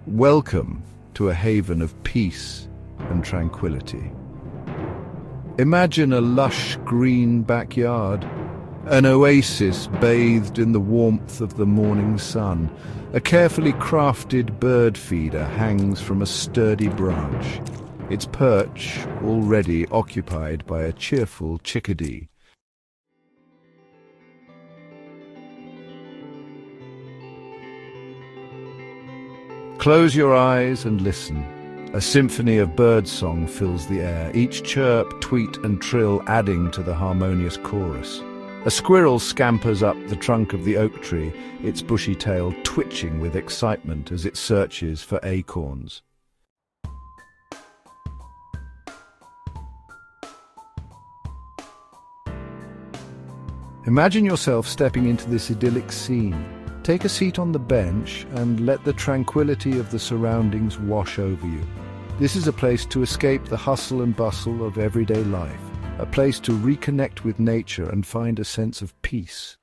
Welcome to a haven of peace and tranquility. Imagine a lush green backyard, an oasis bathed in the warmth of the morning sun. A carefully crafted bird feeder hangs from a sturdy branch, its perch already occupied by a cheerful chickadee. Close your eyes and listen. A symphony of birdsong fills the air, each chirp, tweet and trill adding to the harmonious chorus. A squirrel scampers up the trunk of the oak tree, its bushy tail twitching with excitement as it searches for acorns. Imagine yourself stepping into this idyllic scene. Take a seat on the bench and let the tranquility of the surroundings wash over you. This is a place to escape the hustle and bustle of everyday life, a place to reconnect with nature and find a sense of peace.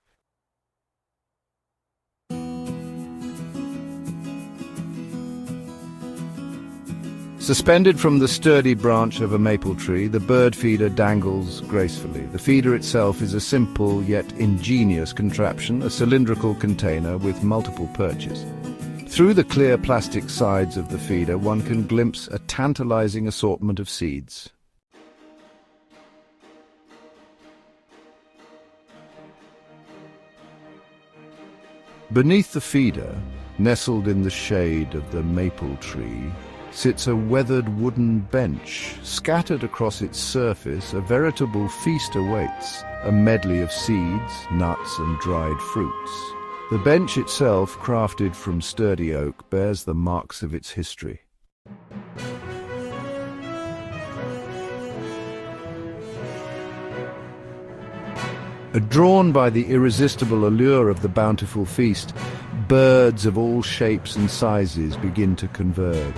Suspended from the sturdy branch of a maple tree, the bird feeder dangles gracefully. The feeder itself is a simple yet ingenious contraption, a cylindrical container with multiple perches. Through the clear plastic sides of the feeder, one can glimpse a tantalizing assortment of seeds. Beneath the feeder, nestled in the shade of the maple tree, sits a weathered wooden bench. Scattered across its surface, a veritable feast awaits, a medley of seeds, nuts and dried fruits. The bench itself, crafted from sturdy oak, bears the marks of its history. Drawn by the irresistible allure of the bountiful feast, birds of all shapes and sizes begin to converge.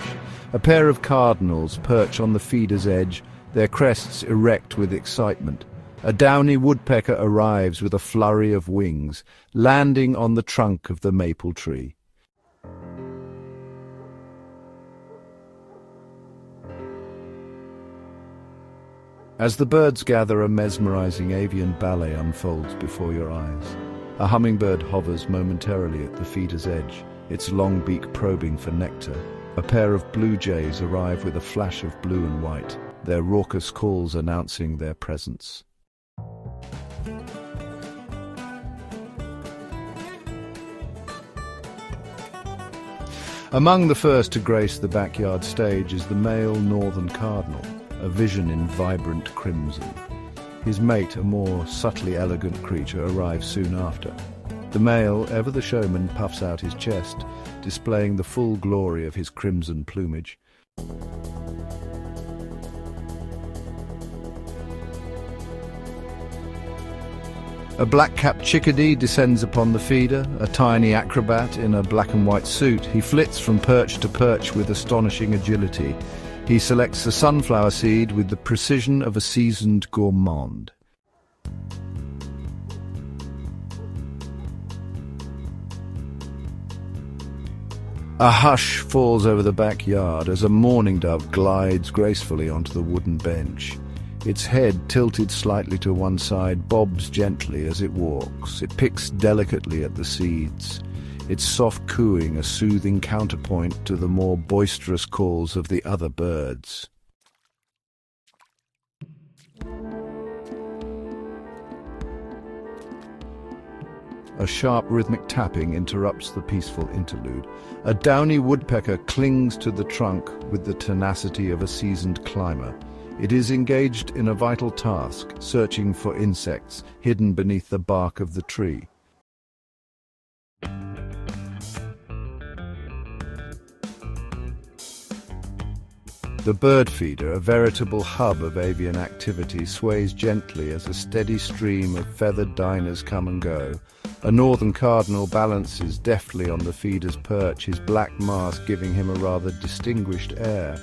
A pair of cardinals perch on the feeder's edge, their crests erect with excitement. A downy woodpecker arrives with a flurry of wings, landing on the trunk of the maple tree. As the birds gather, a mesmerizing avian ballet unfolds before your eyes. A hummingbird hovers momentarily at the feeder's edge, its long beak probing for nectar. A pair of blue jays arrive with a flash of blue and white, their raucous calls announcing their presence. Among the first to grace the backyard stage is the male northern cardinal, a vision in vibrant crimson. His mate, a more subtly elegant creature, arrives soon after. The male, ever the showman, puffs out his chest, displaying the full glory of his crimson plumage. A black-capped chickadee descends upon the feeder, a tiny acrobat in a black and white suit. He flits from perch to perch with astonishing agility. He selects a sunflower seed with the precision of a seasoned gourmand. A hush falls over the backyard as a mourning dove glides gracefully onto the wooden bench. Its head, tilted slightly to one side, bobs gently as it walks. It picks delicately at the seeds, its soft cooing a soothing counterpoint to the more boisterous calls of the other birds. A sharp rhythmic tapping interrupts the peaceful interlude. A downy woodpecker clings to the trunk with the tenacity of a seasoned climber. It is engaged in a vital task, searching for insects hidden beneath the bark of the tree. The bird feeder, a veritable hub of avian activity, sways gently as a steady stream of feathered diners come and go. A northern cardinal balances deftly on the feeder's perch, his black mask giving him a rather distinguished air.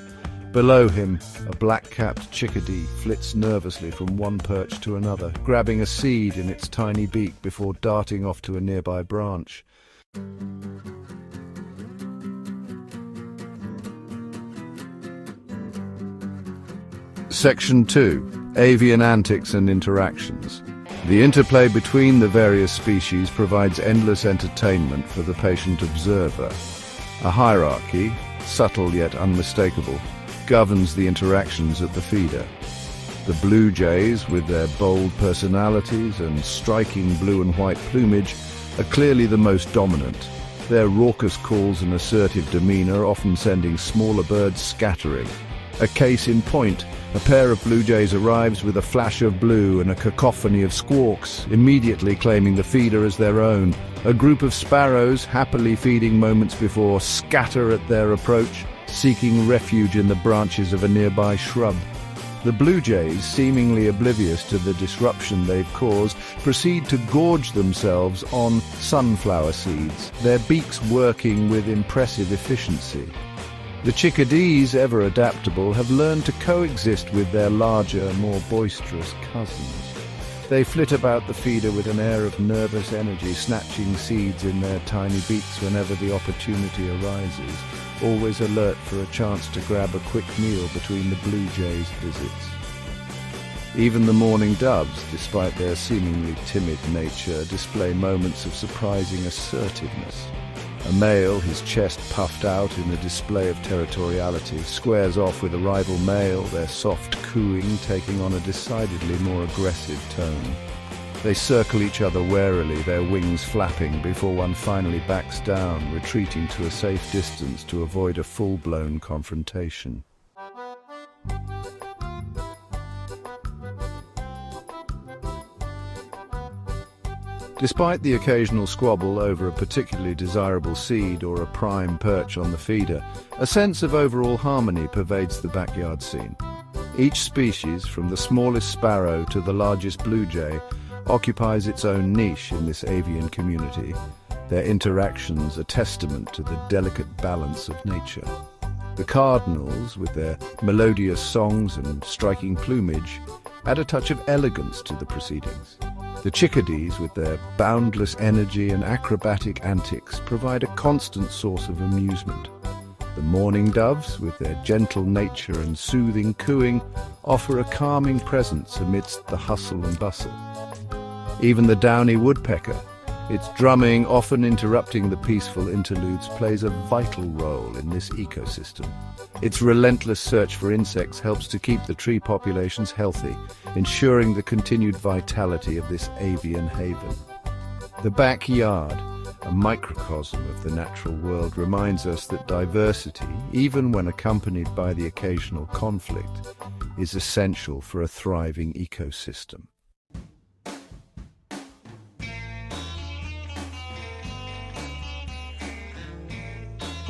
Below him, a black-capped chickadee flits nervously from one perch to another, grabbing a seed in its tiny beak before darting off to a nearby branch. Section 2. Avian Antics and Interactions. The interplay between the various species provides endless entertainment for the patient observer. A hierarchy, subtle yet unmistakable, governs the interactions at the feeder. The blue jays, with their bold personalities and striking blue and white plumage, are clearly the most dominant. Their raucous calls and assertive demeanor often sending smaller birds scattering. A case in point, a pair of blue jays arrives with a flash of blue and a cacophony of squawks, immediately claiming the feeder as their own. A group of sparrows, happily feeding moments before, scatter at their approach, seeking refuge in the branches of a nearby shrub. The blue jays, seemingly oblivious to the disruption they've caused, proceed to gorge themselves on sunflower seeds, their beaks working with impressive efficiency. The chickadees, ever adaptable, have learned to coexist with their larger, more boisterous cousins. They flit about the feeder with an air of nervous energy, snatching seeds in their tiny beaks whenever the opportunity arises, always alert for a chance to grab a quick meal between the blue jays' visits. Even the mourning doves, despite their seemingly timid nature, display moments of surprising assertiveness. A male, his chest puffed out in a display of territoriality, squares off with a rival male, their soft cooing taking on a decidedly more aggressive tone. They circle each other warily, their wings flapping, before one finally backs down, retreating to a safe distance to avoid a full-blown confrontation. Despite the occasional squabble over a particularly desirable seed or a prime perch on the feeder, a sense of overall harmony pervades the backyard scene. Each species, from the smallest sparrow to the largest blue jay, occupies its own niche in this avian community, their interactions a testament to the delicate balance of nature. The cardinals, with their melodious songs and striking plumage, add a touch of elegance to the proceedings. The chickadees, with their boundless energy and acrobatic antics, provide a constant source of amusement. The mourning doves, with their gentle nature and soothing cooing, offer a calming presence amidst the hustle and bustle. Even the downy woodpecker, its drumming often interrupting the peaceful interludes, plays a vital role in this ecosystem. Its relentless search for insects helps to keep the tree populations healthy, ensuring the continued vitality of this avian haven. The backyard, a microcosm of the natural world, reminds us that diversity, even when accompanied by the occasional conflict, is essential for a thriving ecosystem.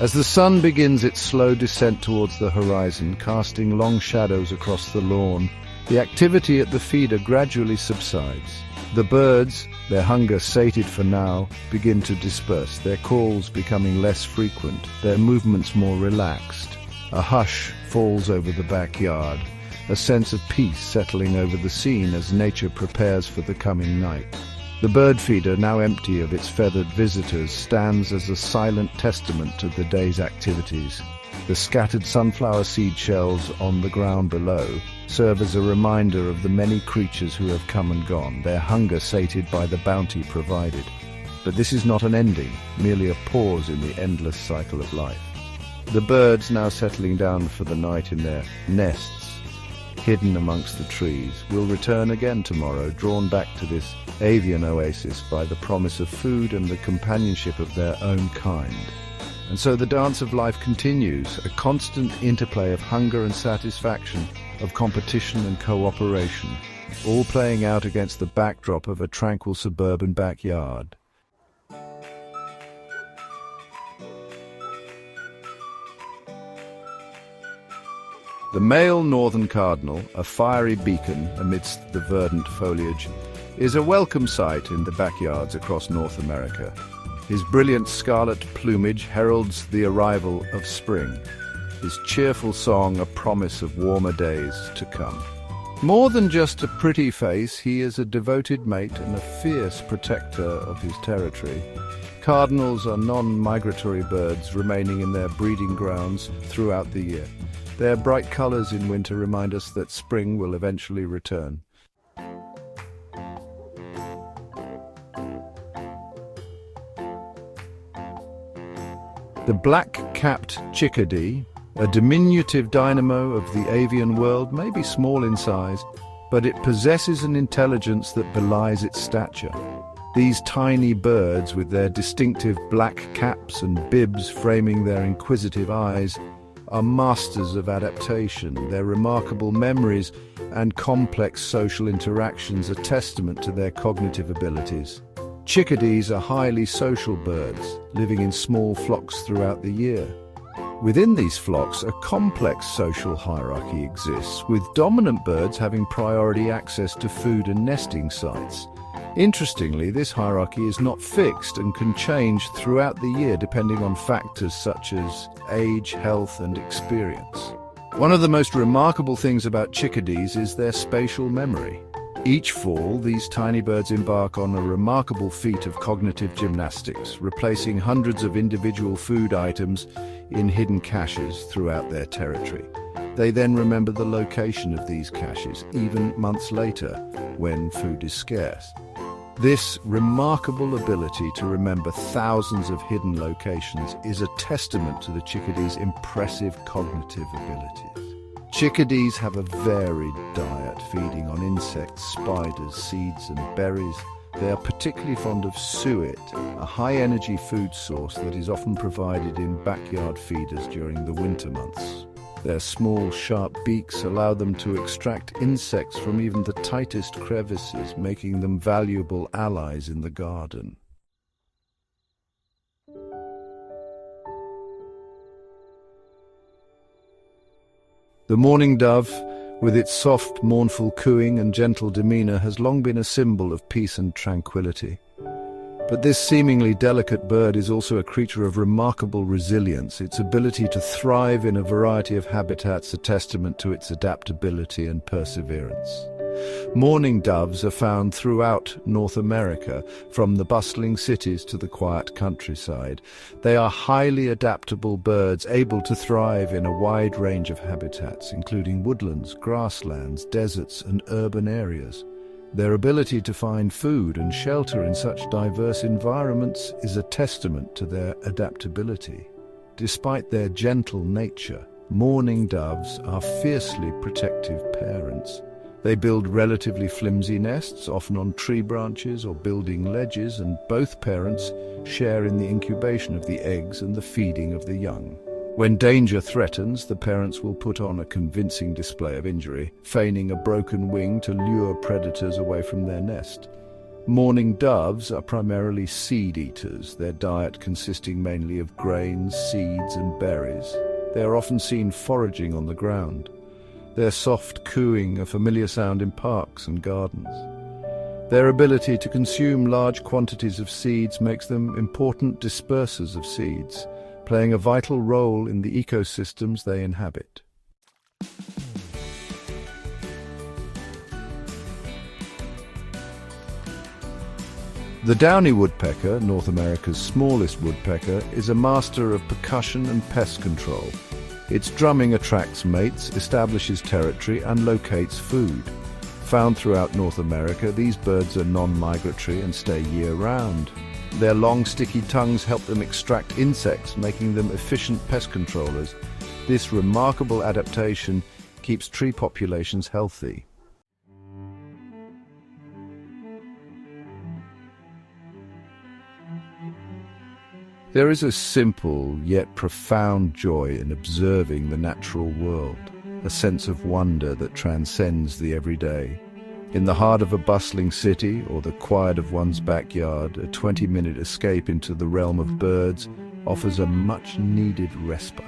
As the sun begins its slow descent towards the horizon, casting long shadows across the lawn, the activity at the feeder gradually subsides. The birds, their hunger sated for now, begin to disperse, their calls becoming less frequent, their movements more relaxed. A hush falls over the backyard, a sense of peace settling over the scene as nature prepares for the coming night. The bird feeder, now empty of its feathered visitors, stands as a silent testament to the day's activities. The scattered sunflower seed shells on the ground below serve as a reminder of the many creatures who have come and gone, their hunger sated by the bounty provided. But this is not an ending, merely a pause in the endless cycle of life. The birds, now settling down for the night in their nests, hidden amongst the trees, will return again tomorrow, drawn back to this avian oasis by the promise of food and the companionship of their own kind. And so the dance of life continues, a constant interplay of hunger and satisfaction, of competition and cooperation, all playing out against the backdrop of a tranquil suburban backyard. The male northern cardinal, a fiery beacon amidst the verdant foliage, is a welcome sight in the backyards across North America. His brilliant scarlet plumage heralds the arrival of spring, his cheerful song a promise of warmer days to come. More than just a pretty face, he is a devoted mate and a fierce protector of his territory. Cardinals are non-migratory birds remaining in their breeding grounds throughout the year. Their bright colors in winter remind us that spring will eventually return. The black-capped chickadee, a diminutive dynamo of the avian world, may be small in size, but it possesses an intelligence that belies its stature. These tiny birds, with their distinctive black caps and bibs framing their inquisitive eyes, are masters of adaptation. Their remarkable memories and complex social interactions are testament to their cognitive abilities. Chickadees are highly social birds, living in small flocks throughout the year. Within these flocks, a complex social hierarchy exists, with dominant birds having priority access to food and nesting sites. Interestingly, this hierarchy is not fixed and can change throughout the year depending on factors such as age, health, and experience. One of the most remarkable things about chickadees is their spatial memory. Each fall, these tiny birds embark on a remarkable feat of cognitive gymnastics, replacing hundreds of individual food items in hidden caches throughout their territory. They then remember the location of these caches, even months later, when food is scarce. This remarkable ability to remember thousands of hidden locations is a testament to the chickadee's impressive cognitive abilities. Chickadees have a varied diet, feeding on insects, spiders, seeds, and berries. They are particularly fond of suet, a high-energy food source that is often provided in backyard feeders during the winter months. Their small, sharp beaks allow them to extract insects from even the tightest crevices, making them valuable allies in the garden. The mourning dove, with its soft, mournful cooing and gentle demeanor, has long been a symbol of peace and tranquility. But this seemingly delicate bird is also a creature of remarkable resilience. Its ability to thrive in a variety of habitats, a testament to its adaptability and perseverance. Mourning doves are found throughout North America, from the bustling cities to the quiet countryside. They are highly adaptable birds, able to thrive in a wide range of habitats, including woodlands, grasslands, deserts, and urban areas. Their ability to find food and shelter in such diverse environments is a testament to their adaptability. Despite their gentle nature, mourning doves are fiercely protective parents. They build relatively flimsy nests, often on tree branches or building ledges, and both parents share in the incubation of the eggs and the feeding of the young. When danger threatens, the parents will put on a convincing display of injury, feigning a broken wing to lure predators away from their nest. Mourning doves are primarily seed eaters, their diet consisting mainly of grains, seeds, and berries. They are often seen foraging on the ground. Their soft cooing, a familiar sound in parks and gardens. Their ability to consume large quantities of seeds makes them important dispersers of seeds, playing a vital role in the ecosystems they inhabit. The downy woodpecker, North America's smallest woodpecker, is a master of percussion and pest control. Its drumming attracts mates, establishes territory, and locates food. Found throughout North America, these birds are non-migratory and stay year-round. Their long, sticky tongues help them extract insects, making them efficient pest controllers. This remarkable adaptation keeps tree populations healthy. There is a simple yet profound joy in observing the natural world, a sense of wonder that transcends the everyday. In the heart of a bustling city or the quiet of one's backyard, a 20-minute escape into the realm of birds offers a much-needed respite.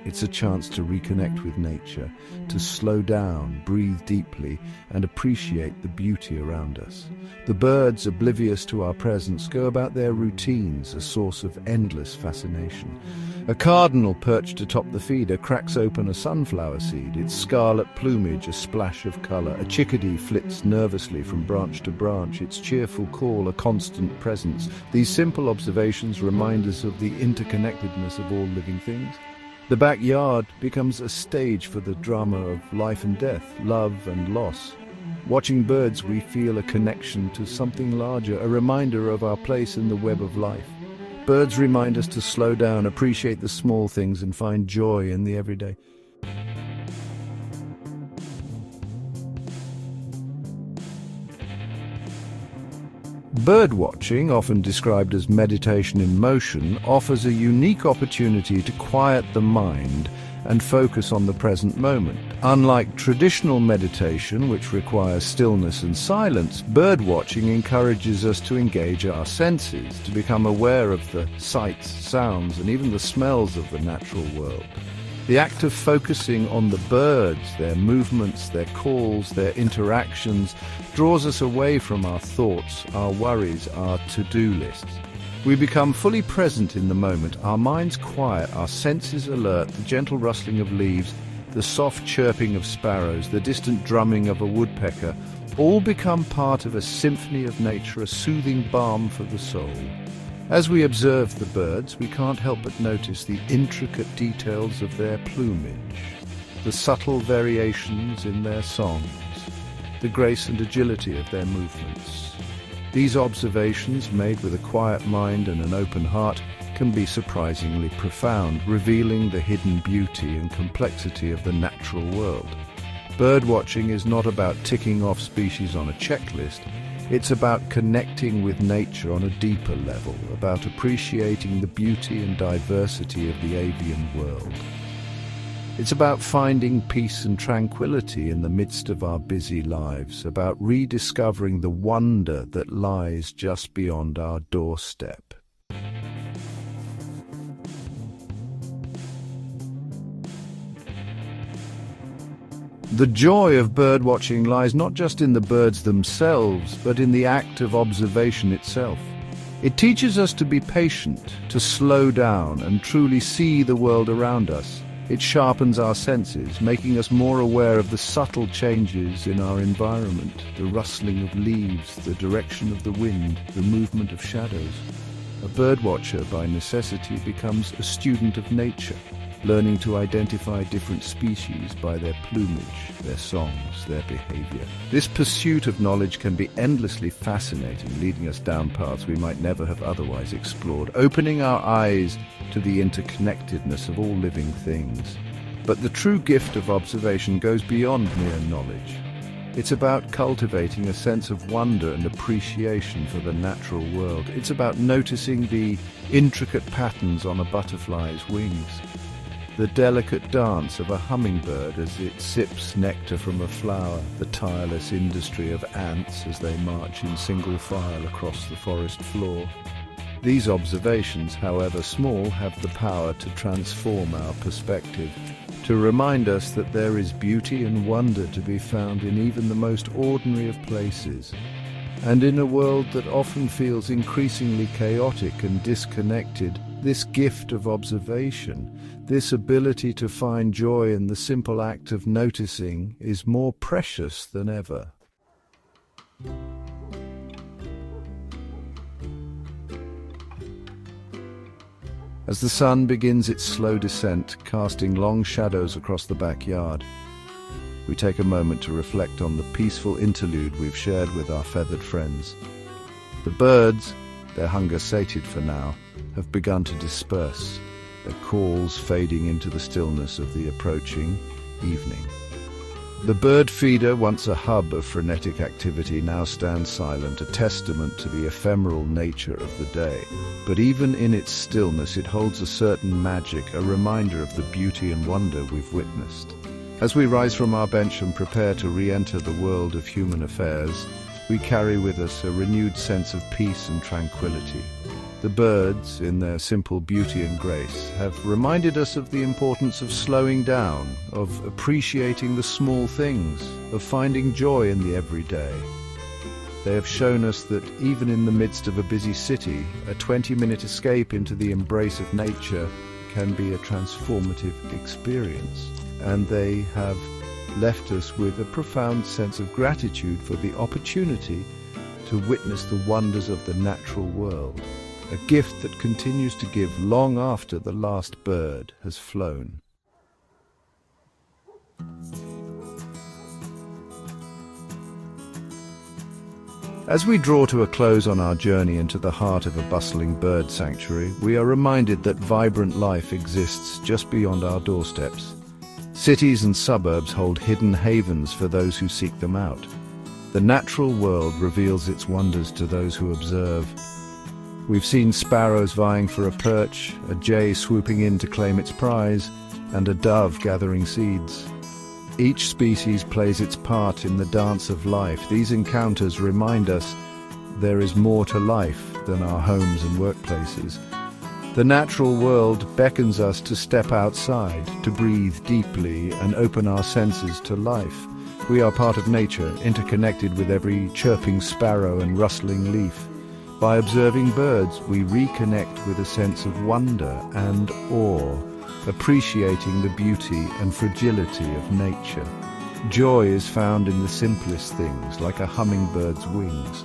It's a chance to reconnect with nature, to slow down, breathe deeply, and appreciate the beauty around us. The birds, oblivious to our presence, go about their routines, a source of endless fascination. A cardinal perched atop the feeder cracks open a sunflower seed, its scarlet plumage a splash of color. A chickadee flits nervously from branch to branch, its cheerful call a constant presence. These simple observations remind us of the interconnectedness of all living things. The backyard becomes a stage for the drama of life and death, love and loss. Watching birds, we feel a connection to something larger, a reminder of our place in the web of life. Birds remind us to slow down, appreciate the small things, and find joy in the everyday. Bird watching, often described as meditation in motion, offers a unique opportunity to quiet the mind and focus on the present moment. Unlike traditional meditation, which requires stillness and silence, bird watching encourages us to engage our senses, to become aware of the sights, sounds, and even the smells of the natural world. The act of focusing on the birds, their movements, their calls, their interactions, draws us away from our thoughts, our worries, our to-do lists. We become fully present in the moment, our minds quiet, our senses alert, the gentle rustling of leaves, the soft chirping of sparrows, the distant drumming of a woodpecker, all become part of a symphony of nature, a soothing balm for the soul. As we observe the birds, we can't help but notice the intricate details of their plumage, the subtle variations in their songs, the grace and agility of their movements. These observations, made with a quiet mind and an open heart, can be surprisingly profound, revealing the hidden beauty and complexity of the natural world. Bird watching is not about ticking off species on a checklist. It's about connecting with nature on a deeper level, about appreciating the beauty and diversity of the avian world. It's about finding peace and tranquility in the midst of our busy lives, about rediscovering the wonder that lies just beyond our doorstep. The joy of birdwatching lies not just in the birds themselves, but in the act of observation itself. It teaches us to be patient, to slow down, and truly see the world around us. It sharpens our senses, making us more aware of the subtle changes in our environment, the rustling of leaves, the direction of the wind, the movement of shadows. A birdwatcher, by necessity, becomes a student of nature, learning to identify different species by their plumage, their songs, their behavior. This pursuit of knowledge can be endlessly fascinating, leading us down paths we might never have otherwise explored, opening our eyes to the interconnectedness of all living things. But the true gift of observation goes beyond mere knowledge. It's about cultivating a sense of wonder and appreciation for the natural world. It's about noticing the intricate patterns on a butterfly's wings, the delicate dance of a hummingbird as it sips nectar from a flower, the tireless industry of ants as they march in single file across the forest floor. These observations, however small, have the power to transform our perspective, to remind us that there is beauty and wonder to be found in even the most ordinary of places. And in a world that often feels increasingly chaotic and disconnected, this gift of observation, this ability to find joy in the simple act of noticing, is more precious than ever. As the sun begins its slow descent, casting long shadows across the backyard, we take a moment to reflect on the peaceful interlude we've shared with our feathered friends. The birds, their hunger sated for now, have begun to disperse, their calls fading into the stillness of the approaching evening. The bird feeder, once a hub of frenetic activity, now stands silent, a testament to the ephemeral nature of the day. But even in its stillness, it holds a certain magic, a reminder of the beauty and wonder we've witnessed. As we rise from our bench and prepare to re-enter the world of human affairs, we carry with us a renewed sense of peace and tranquility. The birds, in their simple beauty and grace, have reminded us of the importance of slowing down, of appreciating the small things, of finding joy in the everyday. They have shown us that even in the midst of a busy city, a 20-minute escape into the embrace of nature can be a transformative experience. And they have left us with a profound sense of gratitude for the opportunity to witness the wonders of the natural world. a gift that continues to give long after the last bird has flown. As we draw to a close on our journey into the heart of a bustling bird sanctuary, we are reminded that vibrant life exists just beyond our doorsteps. Cities and suburbs hold hidden havens for those who seek them out. The natural world reveals its wonders to those who observe. We've seen sparrows vying for a perch, a jay swooping in to claim its prize, and a dove gathering seeds. Each species plays its part in the dance of life. These encounters remind us there is more to life than our homes and workplaces. The natural world beckons us to step outside, to breathe deeply and open our senses to life. We are part of nature, interconnected with every chirping sparrow and rustling leaf. By observing birds, we reconnect with a sense of wonder and awe, appreciating the beauty and fragility of nature. Joy is found in the simplest things, like a hummingbird's wings,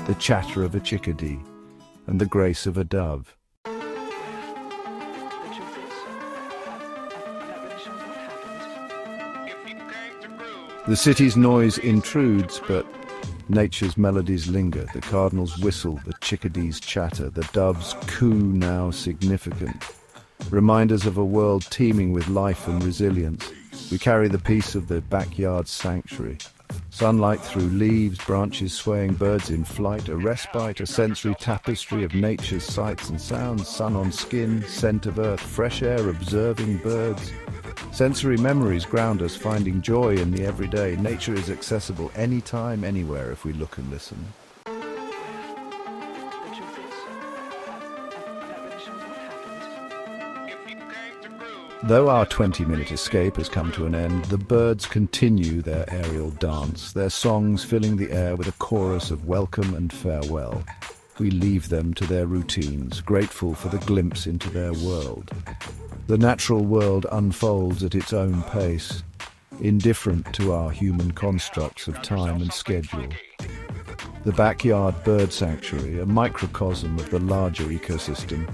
the chatter of a chickadee, and the grace of a dove. The city's noise intrudes, but nature's melodies linger. The cardinal's whistle, the chickadee's chatter, the dove's coo now significant. Reminders of a world teeming with life and resilience. We carry the peace of the backyard sanctuary. Sunlight through leaves, branches swaying, birds in flight, a respite, a sensory tapestry of nature's sights and sounds, sun on skin, scent of earth, fresh air, observing birds. Sensory memories ground us, finding joy in the everyday. Nature is accessible anytime, anywhere if we look and listen. Though our 20-minute escape has come to an end, the birds continue their aerial dance, their songs filling the air with a chorus of welcome and farewell. We leave them to their routines, grateful for the glimpse into their world. The natural world unfolds at its own pace, indifferent to our human constructs of time and schedule. The backyard bird sanctuary, a microcosm of the larger ecosystem,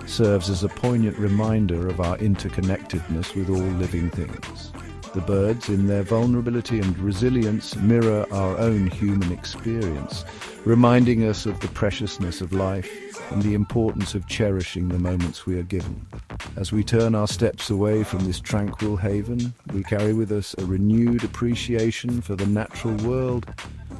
serves as a poignant reminder of our interconnectedness with all living things. The birds, in their vulnerability and resilience, mirror our own human experience, reminding us of the preciousness of life and the importance of cherishing the moments we are given. As we turn our steps away from this tranquil haven, we carry with us a renewed appreciation for the natural world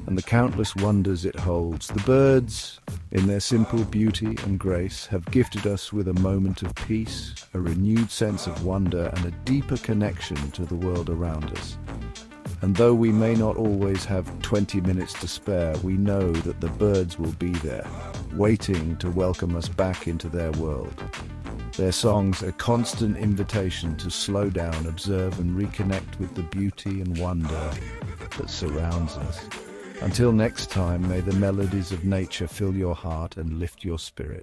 and the countless wonders it holds. The birds, in their simple beauty and grace, have gifted us with a moment of peace, a renewed sense of wonder, and a deeper connection to the world around us. And though we may not always have 20 minutes to spare, we know that the birds will be there, waiting to welcome us back into their world. Their songs a constant invitation to slow down, observe, and reconnect with the beauty and wonder that surrounds us. Until next time, may the melodies of nature fill your heart and lift your spirit.